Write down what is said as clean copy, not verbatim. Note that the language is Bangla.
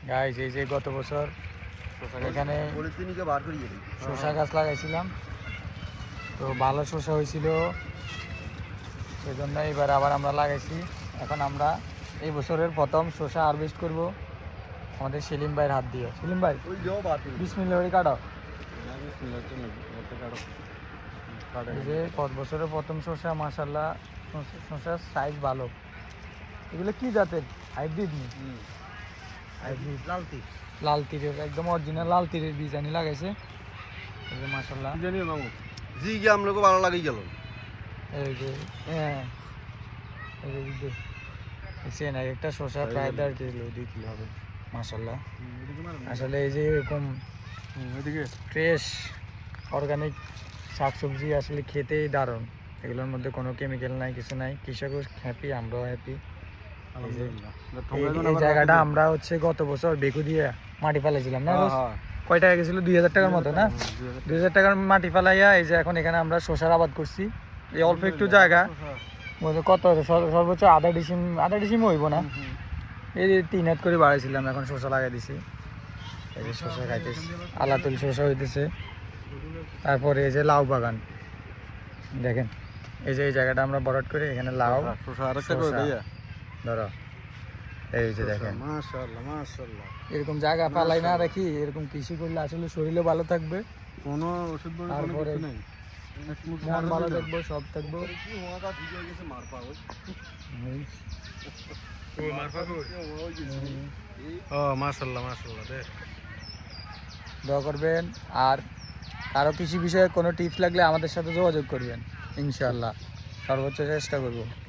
গাইস এই যে গত বছর এখানে শসা গাছ লাগাইছিলাম, তো ভালো শসা হয়েছিল, সেজন্য এবার আবার আমরা লাগাইছি। এখন আমরা এই বছরের প্রথম শসা হারভেস্ট করব আমাদের সেলিম ভাইয়ের হাত দিয়ে। সেলিম ভাই বিসমিল্লাহ করে কাটো। এই যে বছরের প্রথম শসা, মাশাআল্লাহ শসার সাইজ ভালো। এগুলো কি জাতের? হাইব্রিড নি? হাইব্রিড লাল তীরের, একদম অরিজিনাল লাল তীরের বীজ আনি লাগাইছে। এই যে মাশাআল্লাহ জি কি আমলোকে ভালো লাগি গেল। এই যে হ্যাঁ, এই যে দেখছেন এক একটা শসা প্রায় 1.5 কিলো 2 কিলো হবে মাশাআল্লাহ। আসলে এই যে এরকম ফ্রেশ অর্গানিক শাকসবজি আসলে খেতেই দারুণ। এগুলোর মধ্যে কোনো কেমিক্যাল নাই, কিছু নাই। কৃষকও হ্যাপি, আমরাও হ্যাপি। এই জায়গাটা আমরা হচ্ছে গত বছর বেকু দিয়ে মাটি ফেলাইছিলাম না? কয় টাকা গেছিল? 2000 টাকার মতো না? 2000 টাকার মাটি ফেলাইয়া এই যে এখন এখানে আমরা শসার আবাদ করছি। এই অল্প একটু জায়গা কত সর্বোচ্চ আধা ডিসিম হইব না, এই 3 হাত করে বাড়াইছিলাম, এখন শসা লাগাই দিছি। এই যে শসা খাইতেছি, আলাতুল শসা হইতেছে। তারপরে এই যে লাউ বাগান দেখেন, এই যে এই জায়গাটা আমরা বরাট করে এখানে লাউ ধরো, এই যে দেখেন মাশাআল্লাহ মাশাআল্লাহ। এরকম জায়গা পালাই না রাখি, এরকম কৃষি করলে আসলে শরীরও ভালো থাকবে, কোনো ওষুধ তারপরে মন ভালো থাকবো, সব থাকবো। মাশাআল্লাহ মাশাআল্লাহ। দোয়া করবেন, আর কারো কৃষি বিষয়ে কোনো টিপস লাগলে আমাদের সাথে যোগাযোগ করবেন, ইনশাআল্লাহ সর্বোচ্চ চেষ্টা করব।